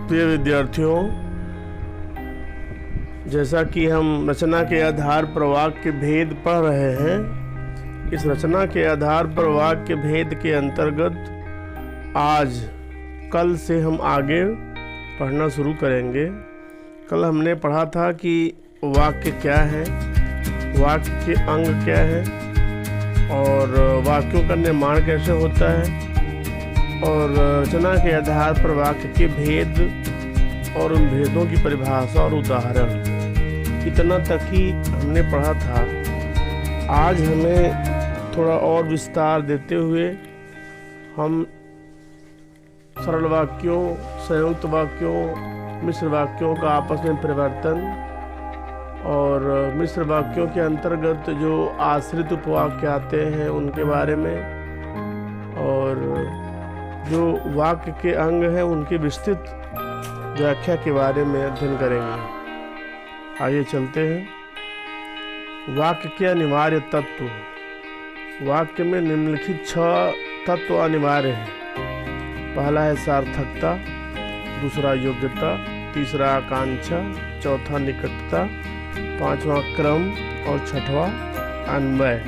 प्रिय विद्यार्थियों, जैसा कि हम रचना के आधार पर वाक्य भेद पढ़ रहे हैं, इस रचना के आधार पर वाक्य भेद के अंतर्गत आज कल से हम आगे पढ़ना शुरू करेंगे। कल हमने पढ़ा था कि वाक्य क्या है, वाक्य के अंग क्या है और वाक्यों का निर्माण कैसे होता है, और रचना के आधार पर वाक्य के भेद और उन भेदों की परिभाषा और उदाहरण, इतना तक ही हमने पढ़ा था। आज हमें थोड़ा और विस्तार देते हुए हम सरल वाक्यों, संयुक्त वाक्यों, मिश्र वाक्यों का आपस में परिवर्तन और मिश्र वाक्यों के अंतर्गत जो आश्रित उपवाक्य आते हैं उनके बारे में, और जो वाक्य के अंग हैं उनकी विस्तृत व्याख्या के बारे में अध्ययन करेंगे। आइए चलते हैं। वाक्य के अनिवार्य तत्व। वाक्य में निम्नलिखित 6 तत्व अनिवार्य हैं। पहला है सार्थकता, दूसरा योग्यता, तीसरा आकांक्षा, चौथा निकटता, पांचवा क्रम और छठवां अन्वय।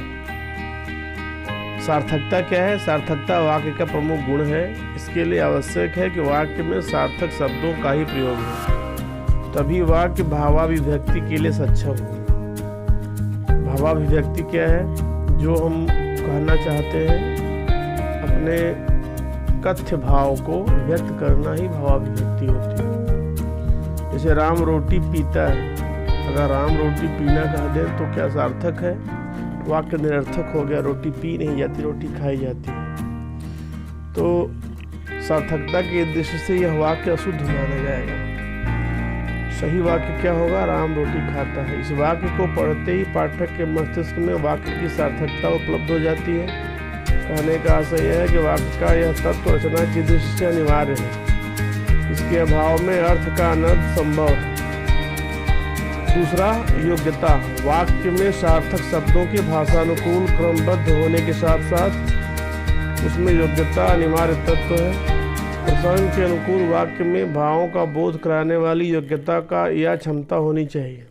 सार्थकता क्या है? सार्थकता वाक्य का प्रमुख गुण है। इसके लिए आवश्यक है कि वाक्य में सार्थक शब्दों का ही प्रयोग हो, तभी वाक्य भावाभिव्यक्ति के लिए सक्षम हो। भावाभिव्यक्ति क्या है? जो हम कहना चाहते हैं, अपने कथ्य भाव को व्यक्त करना ही भावाभिव्यक्ति होती है। जैसे राम रोटी पीता है, अगर राम रोटी पीना कह दे तो क्या सार्थक है? वाक्य निरर्थक हो गया, रोटी पी नहीं जाती, रोटी खाई जाती है। तो सार्थकता के दृष्टि से यह वाक्य अशुद्ध माना जाएगा। सही वाक्य क्या होगा? राम रोटी खाता है। इस वाक्य को पढ़ते ही पाठक के मस्तिष्क में वाक्य की सार्थकता उपलब्ध हो जाती है। कहने का आशय यह है कि वाक्य का यह तत्व रचना की दृष्टि से अनिवार्य है। इसके अभाव में अर्थ का अनर्थ संभव है। दूसरा, योग्यता। वाक्य में सार्थक शब्दों के भाषानुकूल क्रमबद्ध होने के साथ साथ उसमें योग्यता अनिवार्य तत्व है। प्रसंग के अनुकूल वाक्य में भावों का बोध कराने वाली योग्यता का या क्षमता होनी चाहिए।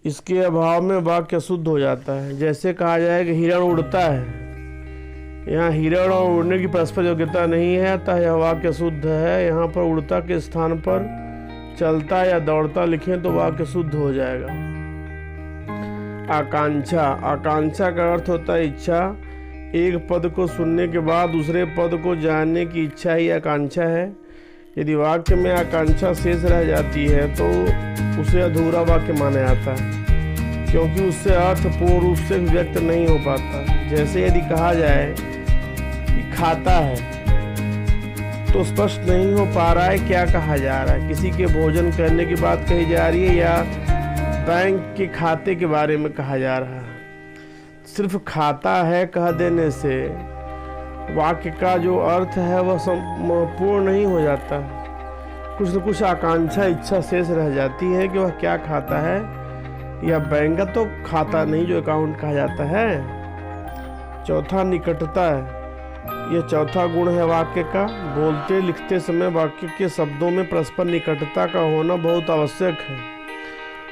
इसके अभाव में वाक्य अशुद्ध हो जाता है। जैसे कहा जाए कि हिरण उड़ता है, यहाँ हिरण और उड़ने की परस्पर योग्यता नहीं है, अतः यह वाक्य शुद्ध है। यहाँ पर उड़ता के स्थान पर चलता या दौड़ता लिखें तो वाक्य शुद्ध हो जाएगा। आकांक्षा। आकांक्षा का अर्थ होता है इच्छा। एक पद को सुनने के बाद दूसरे पद को जानने की इच्छा ही आकांक्षा है। यदि वाक्य में आकांक्षा शेष रह जाती है तो उसे अधूरा वाक्य माना जाता है, क्योंकि उससे अर्थ पूर्ण रूप से व्यक्त नहीं हो पाता। जैसे यदि कहा जाए कि खाता है तो स्पष्ट नहीं हो पा रहा है क्या कहा जा रहा है। किसी के भोजन करने की बात कही जा रही है या बैंक के खाते के बारे में कहा जा रहा है। सिर्फ खाता है कह देने से वाक्य का जो अर्थ है वह पूर्ण नहीं हो जाता। कुछ न कुछ आकांक्षा, इच्छा शेष रह जाती है कि वह क्या खाता है, या बैंक का तो खाता नहीं जो अकाउंट कहा जाता है। चौथा, निकटता है। यह चौथा गुण है वाक्य का। बोलते लिखते समय वाक्य के शब्दों में परस्पर निकटता का होना बहुत आवश्यक है।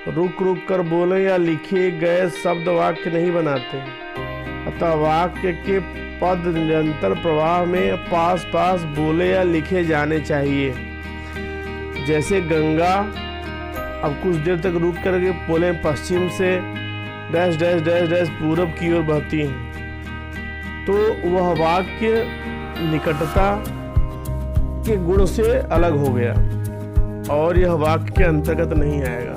रुक रुक कर बोले या लिखे गए शब्द वाक्य नहीं बनाते, अतः वाक्य के पद निरंतर प्रवाह में पास पास बोले या लिखे जाने चाहिए। जैसे गंगा अब कुछ देर तक रुक करके बोले पश्चिम से डैश डैश डैश डैश पूरब की ओर बहती हैं, तो वह वाक्य निकटता के गुण से अलग हो गया और यह वाक्य के अंतर्गत नहीं आएगा।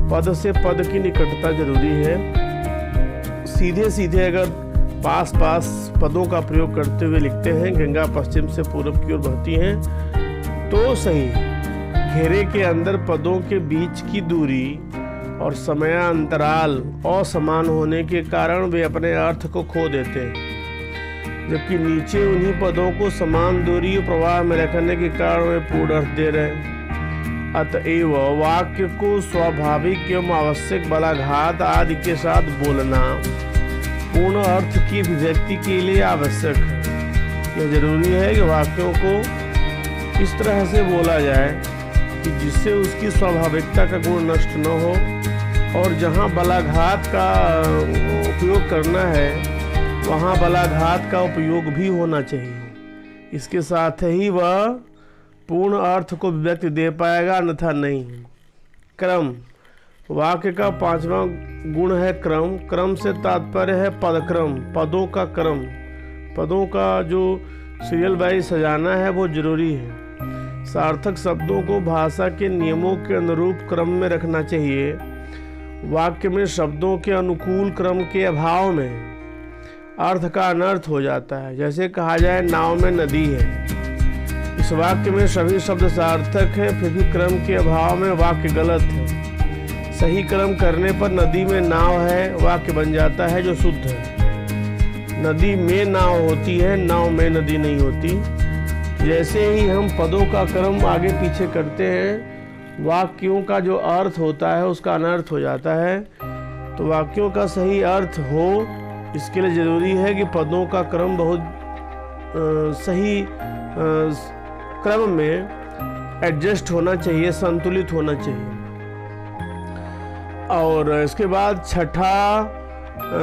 पद से पद की निकटता जरूरी है। सीधे सीधे अगर पास पास पदों का प्रयोग करते हुए लिखते हैं गंगा पश्चिम से पूरब की ओर बहती हैं तो सही। घेरे के अंदर पदों के बीच की दूरी और समयांतराल असमान होने के कारण वे अपने अर्थ को खो देते हैं, जबकि नीचे उन्हीं पदों को समान दूरी और प्रवाह में रखने के कारण वे पूर्ण अर्थ दे रहे हैं। अतएव वाक्य को स्वाभाविक एवं आवश्यक बलाघात आदि के साथ बोलना पूर्ण अर्थ की अभिव्यक्ति के लिए आवश्यक है। यह जरूरी है कि वाक्यों को इस तरह से बोला जाए कि जिससे उसकी स्वाभाविकता का गुण नष्ट न हो, और जहाँ बलाघात का उपयोग करना है वहाँ बलाघात का उपयोग भी होना चाहिए। इसके साथ ही वह पूर्ण अर्थ को व्यक्ति दे पाएगा, अन्यथा नहीं। क्रम, वाक्य का 5वां गुण है क्रम। क्रम से तात्पर्य है पदक्रम, पदों का क्रम। पदों का जो सीरियल वाइज सजाना है वो जरूरी है। सार्थक शब्दों को भाषा के नियमों के अनुरूप क्रम में रखना चाहिए। वाक्य में शब्दों के अनुकूल क्रम के अभाव में अर्थ का अनर्थ हो जाता है। जैसे कहा जाए नाव में नदी है, इस वाक्य में सभी शब्द सार्थक है, फिर भी क्रम के अभाव में वाक्य गलत है। सही क्रम करने पर नदी में नाव है वाक्य बन जाता है जो शुद्ध है। नदी में नाव होती है, नाव में नदी नहीं होती। जैसे ही हम पदों का क्रम आगे पीछे करते हैं, वाक्यों का जो अर्थ होता है उसका अनर्थ हो जाता है। तो वाक्यों का सही अर्थ हो, इसके लिए ज़रूरी है कि पदों का क्रम बहुत सही क्रम में एडजस्ट होना चाहिए, संतुलित होना चाहिए। और इसके बाद छठा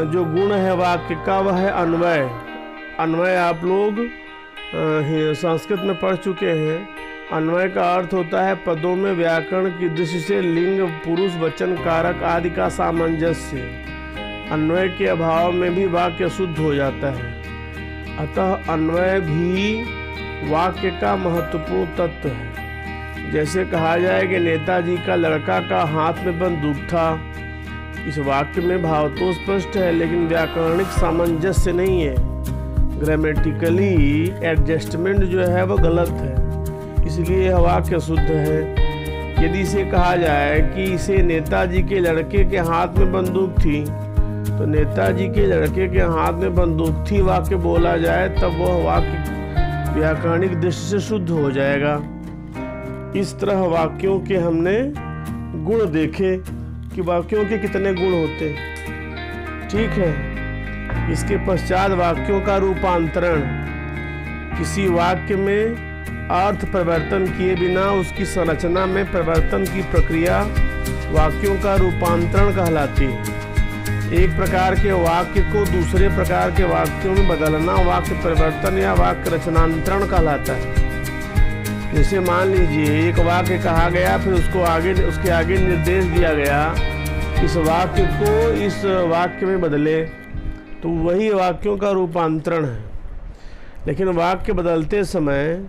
जो गुण है वाक्य का वह है अन्वय। अन्वय आप लोग संस्कृत में पढ़ चुके हैं। अन्वय का अर्थ होता है पदों में व्याकरण की दृष्टि से लिंग, पुरुष, वचन, कारक आदि का सामंजस्य। अन्वय के अभाव में भी वाक्य शुद्ध हो जाता है। अतः अन्वय भी वाक्य का महत्वपूर्ण तत्व है। जैसे कहा जाए कि नेताजी का लड़का का हाथ में बंदूक था। इस वाक्य में भाव तो स्पष्ट है, लेकिन व्याकरणिक सामंजस्य नहीं है। ग्रामेटिकली एडजस्टमेंट जो है वो गलत है, इसलिए यह वाक्य शुद्ध है। यदि इसे कहा जाए कि इसे नेताजी के लड़के के हाथ में बंदूक थी, तो नेताजी के लड़के के हाथ में बंदूक थी वाक्य बोला जाए, तब वह वाक्य व्याकरणिक दृष्टि से शुद्ध हो जाएगा। इस तरह वाक्यों के हमने गुण देखे कि वाक्यों के कितने गुण होते हैं। ठीक है। इसके पश्चात वाक्यों का रूपांतरण। किसी वाक्य में अर्थ परिवर्तन किए बिना उसकी संरचना में परिवर्तन की प्रक्रिया वाक्यों का रूपांतरण कहलाती है। एक प्रकार के वाक्य को दूसरे प्रकार के वाक्यों में बदलना वाक्य परिवर्तन या वाक्य रचनांतरण कहलाता है। जैसे मान लीजिए एक वाक्य कहा गया, फिर उसके आगे निर्देश दिया गया इस वाक्य को इस वाक्य में बदले, तो वही वाक्यों का रूपांतरण है। लेकिन वाक्य बदलते समय,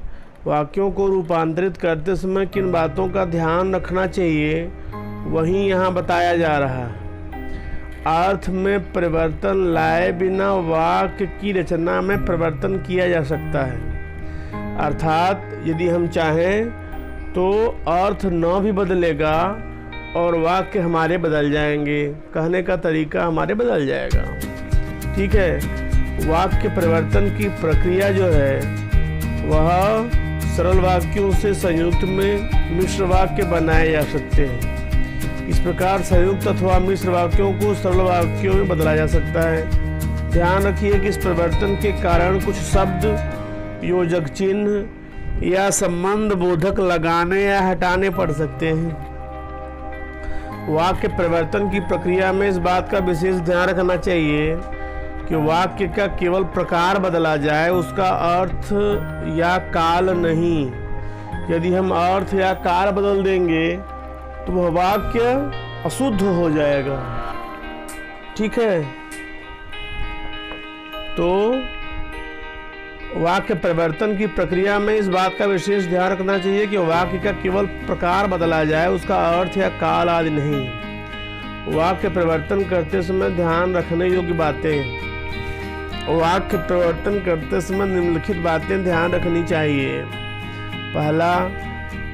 वाक्यों को रूपांतरित करते समय किन बातों का ध्यान रखना चाहिए वही यहाँ बताया जा रहा है। अर्थ में परिवर्तन लाए बिना वाक्य की रचना में परिवर्तन किया जा सकता है। अर्थात यदि हम चाहें तो अर्थ न भी बदलेगा और वाक्य हमारे बदल जाएंगे, कहने का तरीका हमारे बदल जाएगा। ठीक है। वाक्य परिवर्तन की प्रक्रिया जो है वह सरल वाक्यों से संयुक्त में मिश्र वाक्य बनाए जा सकते हैं। इस प्रकार संयुक्त अथवा मिश्र वाक्यों को सरल वाक्यों में बदला जा सकता है। ध्यान रखिए कि इस परिवर्तन के कारण कुछ शब्द योजक चिन्ह या संबंध बोधक लगाने या हटाने पड़ सकते हैं। वाक्य परिवर्तन की प्रक्रिया में इस बात का विशेष ध्यान रखना चाहिए कि वाक्य का केवल प्रकार बदला जाए, उसका अर्थ या काल नहीं। यदि हम अर्थ या काल बदल देंगे तो वह वाक्य अशुद्ध हो जाएगा। ठीक है। तो वाक्य परिवर्तन की प्रक्रिया में इस बात का विशेष ध्यान रखना चाहिए कि वाक्य का केवल प्रकार बदला जाए, उसका अर्थ या काल आदि नहीं। वाक्य परिवर्तन करते समय ध्यान रखने योग्य बातें। वाक्य परिवर्तन करते समय निम्नलिखित बातें ध्यान रखनी चाहिए। पहला,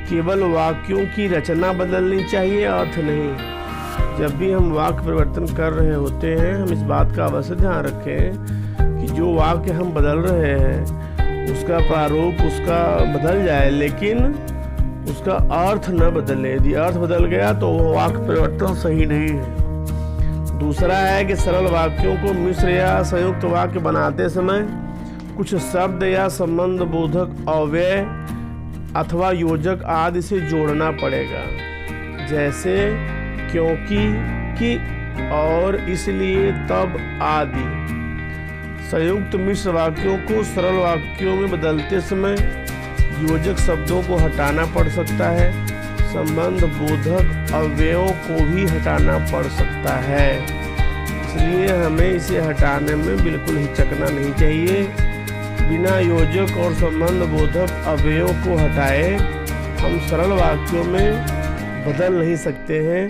केवल वाक्यों की रचना बदलनी चाहिए, अर्थ नहीं। जब भी हम वाक्य परिवर्तन कर रहे होते हैं, हम इस बात का अवश्य ध्यान रखें कि जो वाक्य हम बदल रहे हैं उसका प्रारूप उसका बदल जाए, लेकिन उसका अर्थ न बदले। यदि अर्थ बदल गया तो वो वाक्य परिवर्तन सही नहीं है। दूसरा है कि सरल वाक्यों को मिश्र या संयुक्त वाक्य बनाते समय कुछ शब्द या संबंध बोधक अव्यय अथवा योजक आदि से जोड़ना पड़ेगा, जैसे क्योंकि, कि, और, इसलिए, तब आदि। संयुक्त मिश्र वाक्यों को सरल वाक्यों में बदलते समय योजक शब्दों को हटाना पड़ सकता है, संबंध बोधक अवयवों को भी हटाना पड़ सकता है। इसलिए हमें इसे हटाने में बिल्कुल हिचकना नहीं चाहिए। बिना योजक और संबंध बोधक अवयवों को हटाए हम सरल वाक्यों में बदल नहीं सकते हैं,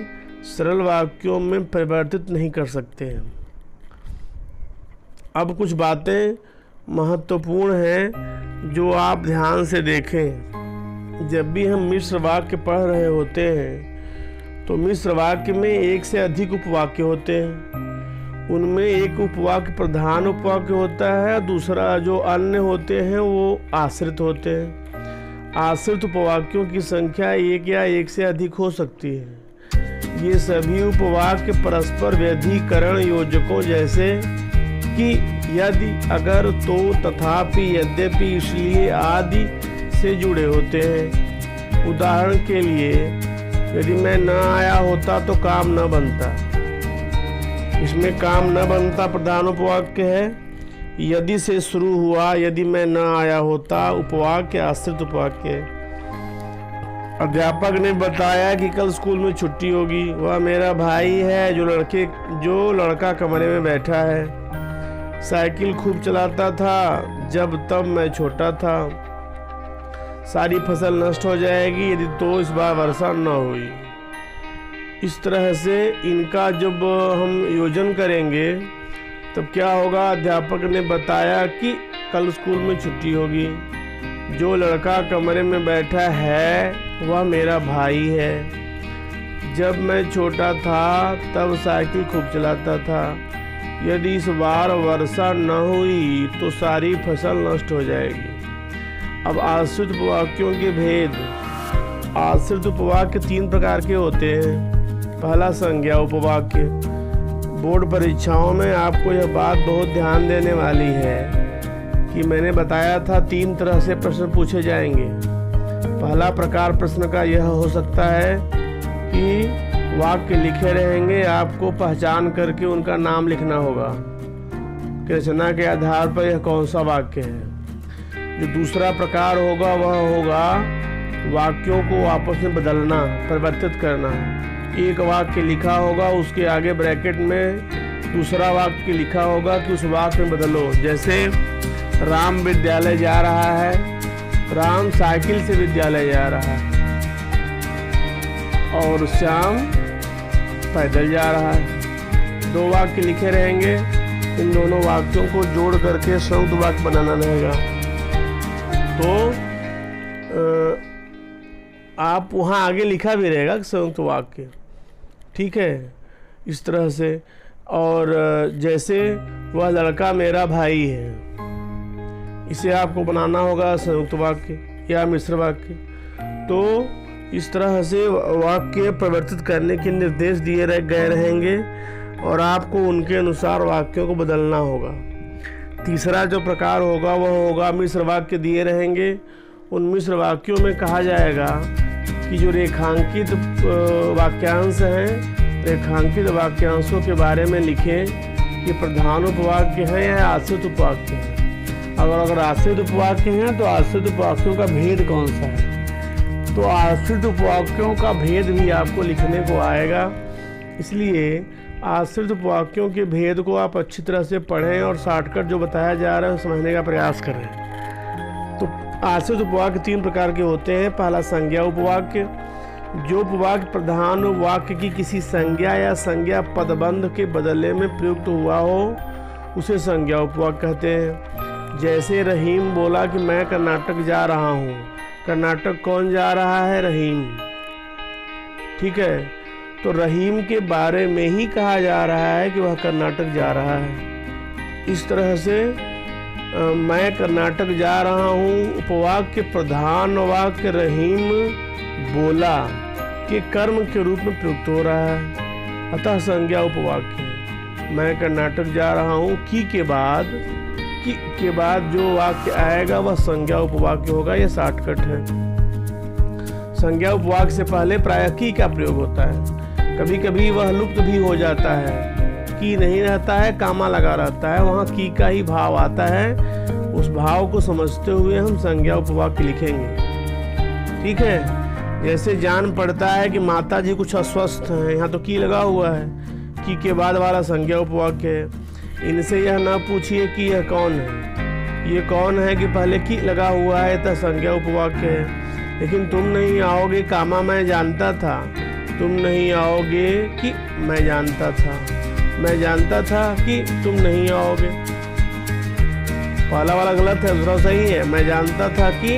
सरल वाक्यों में परिवर्तित नहीं कर सकते हैं। अब कुछ बातें महत्वपूर्ण हैं जो आप ध्यान से देखें। जब भी हम मिश्र वाक्य पढ़ रहे होते हैं तो मिश्र वाक्य में एक से अधिक उपवाक्य होते हैं। उनमें एक उपवाक्य प्रधान उपवाक्य होता है, दूसरा जो अन्य होते हैं वो आश्रित होते हैं। आश्रित उपवाक्यों की संख्या एक या एक से अधिक हो सकती है। ये सभी उपवाक्य परस्पर व्यधिकरण योजकों जैसे कि, यदि, अगर, तो, तथापि, यद्यपि, इसलिए आदि से जुड़े होते हैं। उदाहरण के लिए, यदि मैं न आया होता तो काम न बनता। इसमें काम न बनता प्रधान उपवाक्य है। यदि से शुरू हुआ, यदि मैं न आया होता उपवाक्य आश्रित उपवाक्य है। अध्यापक ने बताया कि कल स्कूल में छुट्टी होगी। वह मेरा भाई है जो लड़का कमरे में बैठा है। साइकिल खूब चलाता था जब तब मैं छोटा था। सारी फसल नष्ट हो जाएगी यदि तो इस बार वर्षा न हुई। इस तरह से इनका जब हम योजन करेंगे तब क्या होगा। अध्यापक ने बताया कि कल स्कूल में छुट्टी होगी। जो लड़का कमरे में बैठा है वह मेरा भाई है। जब मैं छोटा था तब साइकिल खूब चलाता था। यदि इस बार वर्षा न हुई तो सारी फसल नष्ट हो जाएगी। अब आश्रित उपवाक्यों के भेद। आश्रित उपवाक्य 3 प्रकार के होते हैं। पहला संज्ञा उपवाक्य। बोर्ड परीक्षाओं में आपको यह बात बहुत ध्यान देने वाली है कि मैंने बताया था 3 तरह से प्रश्न पूछे जाएंगे। पहला प्रकार प्रश्न का यह हो सकता है कि वाक्य लिखे रहेंगे, आपको पहचान करके उनका नाम लिखना होगा कि रचना के आधार पर यह कौन सा वाक्य है। जो दूसरा प्रकार होगा वह होगा वाक्यों को आपस में बदलना, परिवर्तित करना। एक वाक्य लिखा होगा, उसके आगे ब्रैकेट में दूसरा वाक्य लिखा होगा कि उस वाक्य में बदलो। जैसे राम विद्यालय जा रहा है, राम साइकिल से विद्यालय जा रहा है, और श्याम पैदल जा रहा है। 2 वाक्य लिखे रहेंगे, इन दोनों वाक्यों को जोड़ करके संयुक्त वाक्य बनाना रहेगा। तो आप वहाँ आगे लिखा भी रहेगा संयुक्त वाक्य, ठीक है, इस तरह से। और जैसे वह लड़का मेरा भाई है, इसे आपको बनाना होगा संयुक्त वाक्य या मिश्र वाक्य। तो इस तरह से वाक्य परिवर्तित करने के निर्देश दिए गए रहेंगे और आपको उनके अनुसार वाक्यों को बदलना होगा। तीसरा जो प्रकार होगा वह होगा मिश्र वाक्य दिए रहेंगे। उन मिश्र वाक्यों में कहा जाएगा कि जो रेखांकित वाक्यांश हैं, रेखांकित वाक्यांशों के बारे में लिखें कि प्रधान उपवाक्य है या आश्रित उपवाक्य है। अगर आश्रित उपवाक्य हैं तो आश्रित उपवाक्यों का भेद कौन सा है, तो आश्रित उपवाक्यों का भेद भी आपको लिखने को आएगा। इसलिए आश्रित उपवाक्यों के भेद को आप अच्छी तरह से पढ़ें और शॉर्टकट जो बताया जा रहा है समझने का प्रयास करें। तो आश्रित उपवाक्य 3 प्रकार के होते हैं। पहला संज्ञा उपवाक्य। जो उपवाक्य प्रधान वाक्य की किसी संज्ञा या संज्ञा पदबंध के बदले में प्रयुक्त हुआ हो उसे संज्ञा उपवाक्य कहते हैं। जैसे रहीम बोला कि मैं कर्नाटक जा रहा हूँ। कर्नाटक कौन जा रहा है? रहीम, ठीक है। तो रहीम के बारे में ही कहा जा रहा है कि वह कर्नाटक जा रहा है। इस तरह से मैं कर्नाटक जा रहा हूँ उपवाक्य प्रधान वाक्य रहीम बोला के कर्म के रूप में प्रयुक्त हो रहा है, अतः संज्ञा उपवाक्य है। मैं कर्नाटक जा रहा हूँ की के बाद जो वाक्य आएगा वह संज्ञा उपवाक्य होगा। यह शॉर्टकट है। संज्ञा उपवाक से पहले प्रायः की का प्रयोग होता है। कभी कभी वह लुप्त भी हो जाता है, की नहीं रहता है, कामा लगा रहता है, वहाँ की का ही भाव आता है। उस भाव को समझते हुए हम संज्ञा उपवाक लिखेंगे। ठीक है, जैसे जान पड़ता है कि माता जी कुछ अस्वस्थ हैं, यहाँ तो की लगा हुआ है, की के बाद वाला संज्ञा उपवाक है। इनसे यह ना पूछिए कि यह कौन है, ये कौन है, कि पहले की लगा हुआ है तो संज्ञा उपवाक है। लेकिन तुम नहीं आओगे, कामा मैं जानता था, तुम नहीं आओगे कि मैं जानता था, मैं जानता था कि तुम नहीं आओगे। पहला वाला गलत है, दूसरा सही है। मैं जानता था कि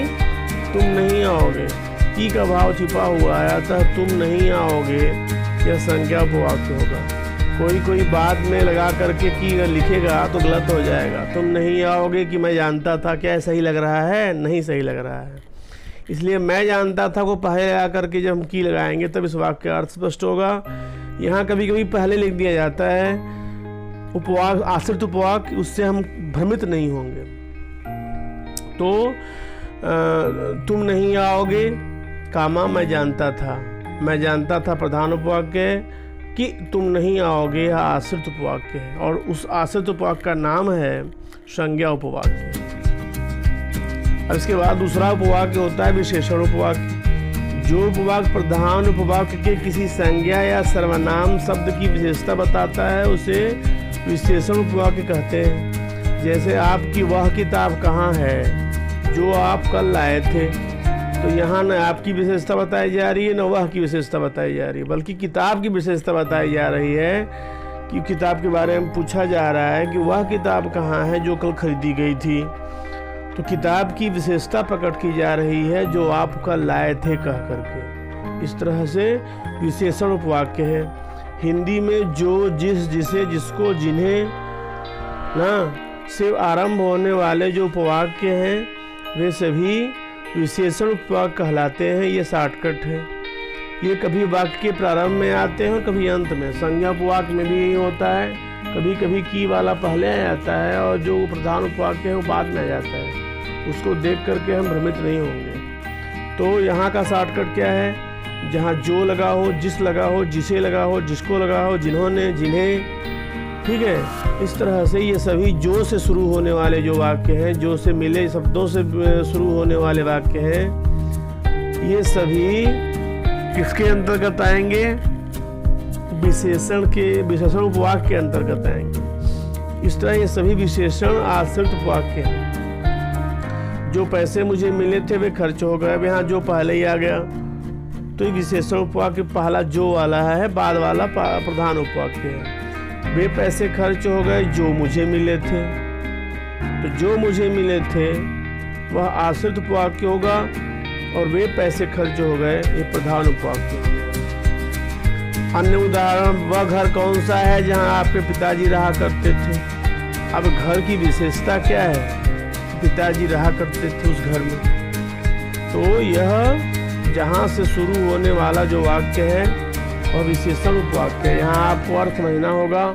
तुम नहीं आओगे, की का भाव छिपा हुआ है, अतः तुम नहीं आओगे यह संज्ञा उपवाक होगा। कोई बात में लगा करके की लिखेगा तो गलत हो जाएगा। तुम नहीं आओगे कि मैं जानता था, क्या सही लग रहा है? नहीं सही लग रहा है। इसलिए मैं जानता था को पहले लगा करके जब हम की लगाएंगे तब इस वाक्य का अर्थ स्पष्ट होगा। यहाँ कभी कभी पहले लिख दिया जाता है उपवाक, आश्रित उपवाक, उससे हम भ्रमित नहीं होंगे। तो तुम नहीं आओगे, कामा मैं जानता था, मैं जानता था प्रधान उपवाक्य है, कि तुम नहीं आओगे यह आश्रित उपवाक्य है, और उस आश्रित उपवाक्य का नाम है संज्ञा उपवाक्य। अब इसके बाद दूसरा उपवाक्य होता है विशेषण उपवाक्य। जो उपवाक्य प्रधान उपवाक्य के किसी संज्ञा या सर्वनाम शब्द की विशेषता बताता है उसे विशेषण उपवाक्य कहते हैं। जैसे आपकी वह किताब कहाँ है जो आप कल लाए थे, तो यहाँ न आपकी विशेषता बताई जा रही है, न वह की विशेषता बताई जा रही है, बल्कि किताब की विशेषता बताई जा रही है। कि किताब के बारे में पूछा जा रहा है कि वह किताब कहाँ है जो कल खरीदी गई थी, तो किताब की विशेषता प्रकट की जा रही है जो आप कल लाए थे कह करके। इस तरह से विशेषण उपवाक्य है। हिंदी में जो, जिस, जिसे, जिसको, जिन्हें ना से आरंभ होने वाले जो उपवाक्य हैं वे सभी विशेषण उपवाक्य कहलाते हैं। ये शॉर्टकट है। ये कभी वाक्य के प्रारंभ में आते हैं और कभी अंत में। संज्ञा उपवाक्य में भी यही होता है, कभी कभी की वाला पहले आ जाता है और जो प्रधान उपवाक्य है वो बाद में आ जाता है। उसको देख करके हम भ्रमित नहीं होंगे। तो यहाँ का शॉर्टकट क्या है? जहाँ जो लगा हो, जिस लगा हो, जिसे लगा हो, जिसको लगा हो, जिन्होंने, जिन्हें, ठीक है। इस तरह से ये सभी जो से शुरू होने वाले जो वाक्य हैं, जो से मिले शब्दों से शुरू होने वाले वाक्य हैं, ये सभी किसके अंतर्गत आएंगे? विशेषण उपवाक्य के अंतर्गत आएंगे। इस तरह ये सभी विशेषण आश्रित उपवाक्य हैं। जो पैसे मुझे मिले थे वे खर्च हो गए, अब यहाँ जो पहले ही आ गया, तो ये विशेषण उपवाक्य पहला जो वाला है, बाद वाला प्रधान उपवाक्य है। वे पैसे खर्च हो गए जो मुझे मिले थे, तो जो मुझे मिले थे वह आश्रित उपवाक्य होगा, और वे पैसे खर्च हो गए ये प्रधान उपवाक्य हो गया। अन्य उदाहरण, वह घर कौन सा है जहां आपके पिताजी रहा करते थे। अब घर की विशेषता क्या है? पिताजी रहा करते थे उस घर में। तो यह जहां से शुरू होने वाला जो वाक्य है वह विशेषण उपवाक्य है। यहाँ आपको अर्थ समझना होगा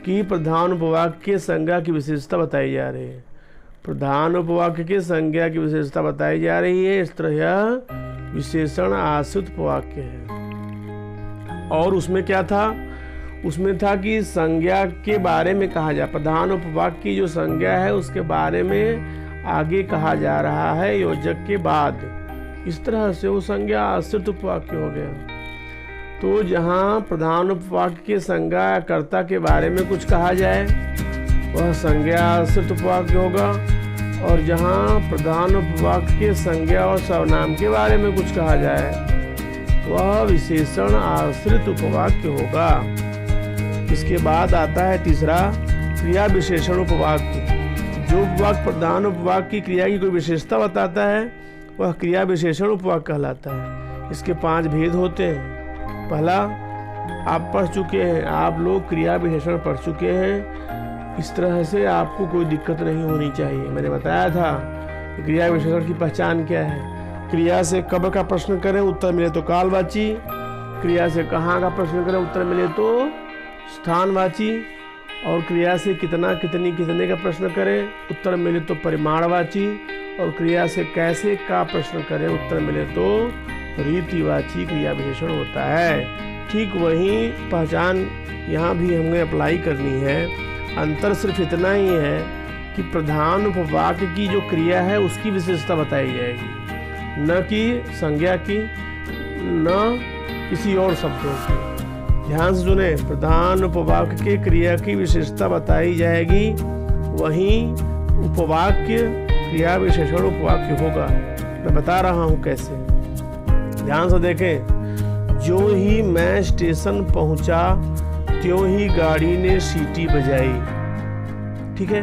कि प्रधान उपवाक्य के संज्ञा की विशेषता बताई जा रही है। प्रधान उपवाक्य के संज्ञा की विशेषता बताई जा रही है। इस तरह यह विशेषण आश्रित उपवाक्य है। और उसमें क्या था? उसमें था कि संज्ञा के बारे में कहा जा, प्रधान उपवाक्य की जो संज्ञा है उसके बारे में आगे कहा जा रहा है योजक के बाद। इस तरह से वो संज्ञा आश्रित उपवाक्य हो गया। तो जहाँ प्रधान उपवाक्य के संज्ञा कर्ता के बारे में कुछ कहा जाए वह संज्ञा आश्रित उपवाक्य होगा, और जहाँ प्रधान उपवाक्य के संज्ञा और सर्वनाम के बारे में कुछ कहा जाए वह विशेषण आश्रित उपवाक्य होगा। इसके बाद आता है तीसरा क्रिया विशेषण उपवाक्य। जो उपवाक्य प्रधान उपवाक्य की क्रिया की कोई विशेषता बताता है वह क्रिया विशेषण उपवाक्य कहलाता है। इसके 5 भेद होते हैं। पहला, आप पढ़ चुके हैं, आप लोग क्रिया विशेषण पढ़ चुके हैं। इस तरह से आपको कोई दिक्कत नहीं होनी चाहिए। मैंने बताया था क्रिया विशेषण की पहचान क्या है। क्रिया से कब का प्रश्न करें उत्तर मिले तो कालवाची, क्रिया से कहाँ का प्रश्न करें उत्तर मिले तो स्थानवाची, और क्रिया से कितना, कितनी, कितने का प्रश्न करें उत्तर मिले तो परिमाणवाची, और क्रिया से कैसे का प्रश्न करें उत्तर मिले तो रीतिवाची क्रिया विशेषण होता है। ठीक वही पहचान यहाँ भी हमें अप्लाई करनी है। अंतर सिर्फ इतना ही है कि प्रधान उपवाक्य की जो क्रिया है उसकी विशेषता बताई जाएगी, न कि संज्ञा की, न किसी और शब्दों की। ध्यान से सुने, प्रधान उपवाक्य के क्रिया की विशेषता बताई जाएगी, वहीं उपवाक्य क्रिया विशेषण उपवाक्य होगा। मैं बता रहा हूँ कैसे, ध्यान से देखें। जो ही मैं स्टेशन पहुंचा त्यों ही गाड़ी ने सीटी बजाई। ठीक है,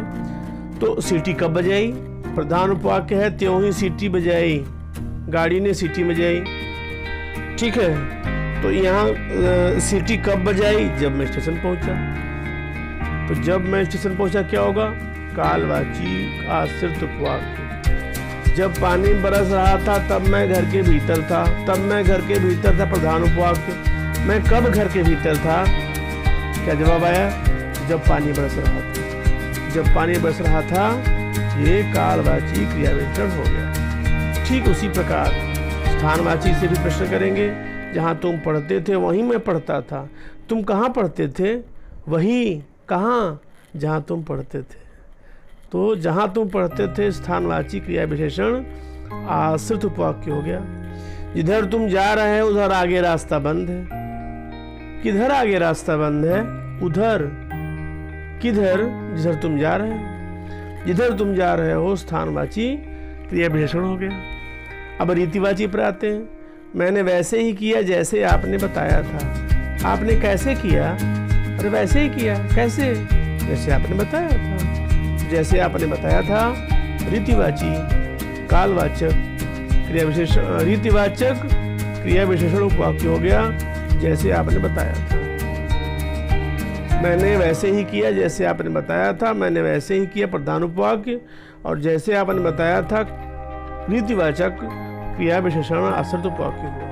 तो सीटी कब बजाई? प्रधान उपवाक्य है, त्यों ही सीटी बजाई, गाड़ी ने सीटी बजाई। ठीक है, तो यहाँ सीटी कब बजाई? जब मैं स्टेशन पहुंचा। तो जब मैं स्टेशन पहुंचा क्या होगा? कालवाची आश्रित उपवाक्य। जब पानी बरस रहा था तब मैं घर के भीतर था, तब मैं घर के भीतर था, प्रधान उपवाक्य। मैं कब घर के भीतर था? क्या जवाब आया? जब पानी बरस रहा था। जब पानी बरस रहा था, ये कालवाची क्रिया विशेषण हो गया। ठीक उसी प्रकार स्थानवाची से भी प्रश्न करेंगे। जहाँ तुम पढ़ते थे वहीं मैं पढ़ता था। तुम कहाँ पढ़ते थे? वहीं। कहाँ? जहाँ तुम पढ़ते थे। तो जहाँ तुम पढ़ते थे स्थानवाची क्रिया विशेषण आश्रित उपवाक्य हो गया। जिधर तुम जा रहे हो उधर आगे रास्ता बंद है। किधर आगे रास्ता बंद है? उधर। किधर? जिधर तुम जा रहे हो। जिधर तुम जा रहे हो स्थानवाची क्रिया विशेषण हो गया। अब रीतिवाची पर आते हैं। मैंने वैसे ही किया जैसे आपने बताया था। आपने कैसे किया? अरे वैसे ही किया। कैसे? जैसे आपने बताया था। जैसे आपने बताया था रीतिवाची कालवाचक क्रिया विशेषण, रीतिवाचक क्रिया विशेषण उपवाक्य हो गया, जैसे आपने बताया था। मैंने वैसे ही किया जैसे आपने बताया था। मैंने वैसे ही किया प्रधान उपवाक्य, और जैसे आपने बताया था रीतिवाचक क्रिया विशेषण आश्रित उपवाक्य हुआ।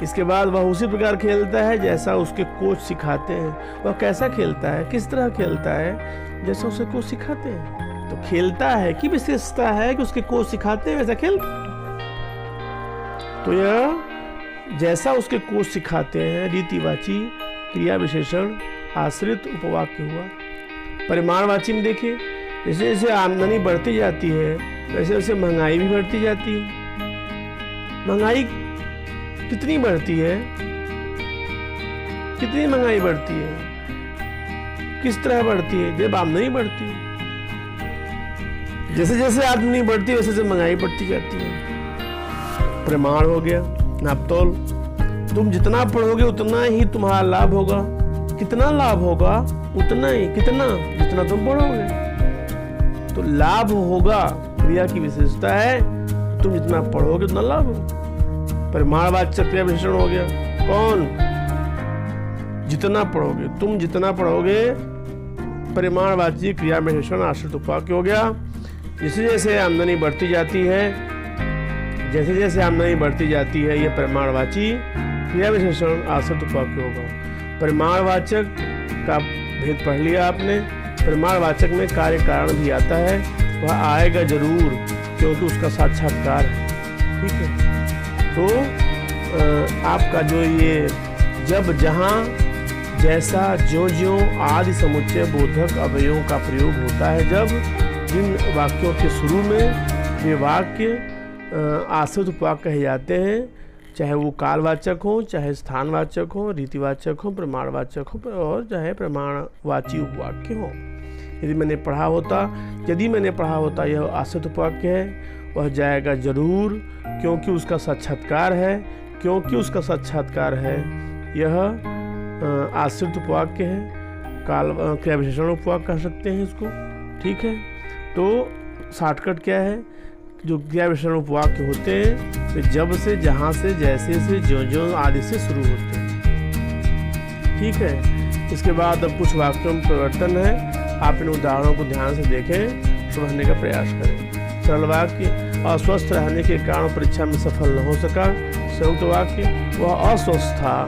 इसके बाद वह उसी प्रकार खेलता है जैसा उसके कोच सिखाते हैं। वह कैसा खेलता है? किस तरह खेलता है? जैसा उसके कोच सिखाते हैं। तो खेलता है की विशेषता है कि उसके कोच सिखाते हैं वैसा खेल। तो यह जैसा उसके कोच सिखाते हैं रीतिवाची क्रिया विशेषण आश्रित उपवाक्य हुआ। परिमाणवाची में देखिए, जैसे जैसे आमदनी बढ़ती जाती है वैसे वैसे महंगाई भी बढ़ती जाती है। महंगाई कितनी बढ़ती है? कितनी महंगाई बढ़ती है? किस तरह बढ़ती है? जब आमदनी बढ़ती है। जैसे जैसे आमदनी बढ़ती है वैसे वैसे महंगाई बढ़ती जाती है। प्रमाण हो गया, नापतोल। तुम जितना पढ़ोगे उतना ही तुम्हारा लाभ होगा। कितना लाभ होगा? उतना ही। कितना? जितना तुम पढ़ोगे। तो लाभ होगा क्रिया की विशेषता है। तुम जितना पढ़ोगे उतना लाभ होगा। परिमाणवाचक क्रिया विशेषण हो गया। कौन? जितना पढ़ोगे। तुम जितना पढ़ोगे परिमाणवाची क्रिया विशेषण आश्रित उपवाक्य हो गया। जैसे जैसे आमदनी बढ़ती जाती है, जैसे जैसे आमदनी बढ़ती जाती है, यह परिमाणवाची क्रिया विशेषण आश्रित उपवाक्य होगा। परिमाणवाचक का भेद पढ़ लिया आपने। परिमाणवाचक में कार्य कारण भी आता है, वह आएगा जरूर क्योंकि उसका साक्षात्कार है। ठीक है, तो आपका जो ये जब, जहाँ, जैसा, जो जो आदि समुच्चय बोधक अवयवों का प्रयोग होता है जब जिन वाक्यों के शुरू में वे वाक्य आश्रित उपवाक्य कहे जाते हैं, चाहे वो कालवाचक हो, चाहे स्थानवाचक हो, रीतिवाचक हो, प्रमाणवाचक हो, और चाहे प्रमाणवाची उपवाक्य हो। यदि मैंने पढ़ा होता यह आश्रित उपवाक्य है, वह जाएगा जरूर क्योंकि उसका साक्षात्कार है। क्योंकि उसका साक्षात्कार है, यह आश्रित उपवाक्य है। काल क्रिया विशेषण उपवाक्य कह सकते हैं इसको। ठीक है, तो शॉर्टकट क्या है? जो क्रिया विशेषण उपवाक्य होते हैं वे जब से, जहाँ से, जैसे से, जो जो आदि से शुरू होते हैं। ठीक है, इसके बाद अब कुछ वाक्यों में परिवर्तन है। आप इन उदाहरणों को ध्यान से देखें, समझने का प्रयास करें। सरल वाक्य, अस्वस्थ रहने के कारण परीक्षा में सफल न हो सका। संयुक्त वाक्य, वह अस्वस्थ था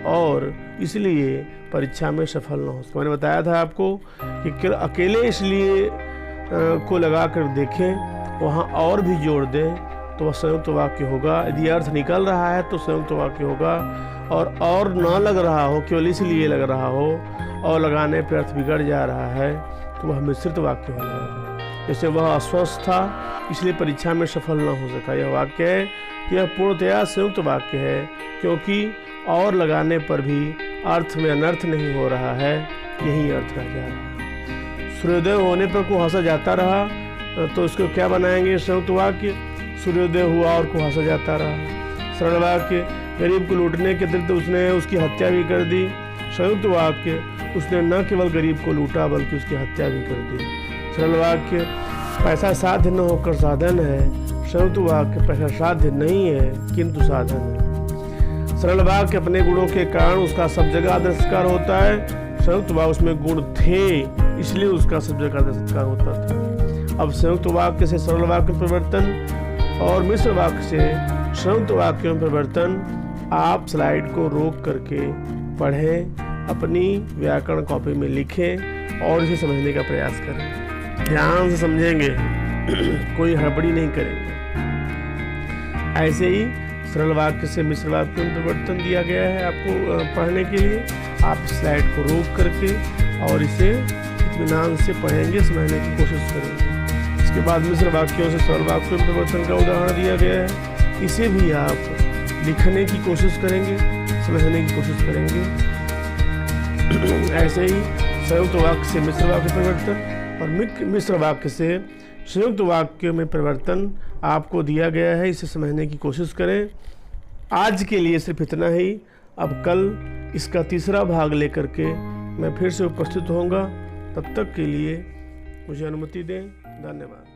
और इसलिए परीक्षा में सफल न हो सका। मैंने बताया था आपको कि अकेले इसलिए को लगा कर देखें, वहाँ और भी जोड़ दें तो वह संयुक्त वाक्य होगा। यदि अर्थ निकल रहा है तो संयुक्त वाक्य होगा, और ना लग रहा हो, केवल इसलिए लग रहा हो और लगाने पर अर्थ बिगड़ जा रहा है तो वह मिश्रित वाक्य हो जाएगा। जैसे वह अस्वस्थ था इसलिए परीक्षा में सफल न हो सका, यह वाक्य है कि यह पूर्णतया संयुक्त वाक्य है, क्योंकि और लगाने पर भी अर्थ में अनर्थ नहीं हो रहा है, यही अर्थ रह जा रहा है। सूर्योदय होने पर को हंसा जाता रहा, तो इसको क्या बनाएंगे संयुक्त वाक्य? सूर्योदय हुआ और को हंसा जाता रहा। सरल वाक्य, गरीब को लूटने के अतिरिक्त उसने उसकी हत्या भी कर दी। संयुक्त वाक्य, उसने न केवल गरीब को लूटा बल्कि उसकी हत्या भी कर दी। सरल वाक्य, पैसा साध्य न होकर साधन है। संयुक्त वाक्य, पैसा साध्य नहीं है किंतु साधन है। सरल वाक्य, अपने गुणों के कारण उसका सब जगह आदर सत्कार होता है। संयुक्त वाक्य, उसमें गुण थे इसलिए उसका सब जगह आदर सत्कार होता था। अब संयुक्त वाक्य से सरल वाक्य में परिवर्तन और मिश्र वाक्य से संयुक्त वाक्य में परिवर्तन आप स्लाइड को रोक करके पढ़ें, अपनी व्याकरण कॉपी में लिखें और इसे समझने का प्रयास करें। ध्यान से समझेंगे, कोई हड़बड़ी नहीं करेंगे। ऐसे ही सरल वाक्य से मिश्र वाक्य में परिवर्तन दिया गया है आपको पढ़ने के लिए। आप स्लाइड को रोक करके और इसे इत्मीनान से पढ़ेंगे, समझने की कोशिश करेंगे। इसके बाद मिश्र वाक्यों से सरल वाक्यों में परिवर्तन का उदाहरण दिया गया है, इसे भी आप लिखने की कोशिश करेंगे, समझने की कोशिश करेंगे। ऐसे ही संयुक्त वाक्य से मिश्र वाक्य परिवर्तन और मिश्र वाक्य से संयुक्त वाक्य में परिवर्तन आपको दिया गया है, इसे समझने की कोशिश करें। आज के लिए सिर्फ इतना ही। अब कल इसका तीसरा भाग लेकर के मैं फिर से उपस्थित होऊंगा। तब तक के लिए मुझे अनुमति दें। धन्यवाद।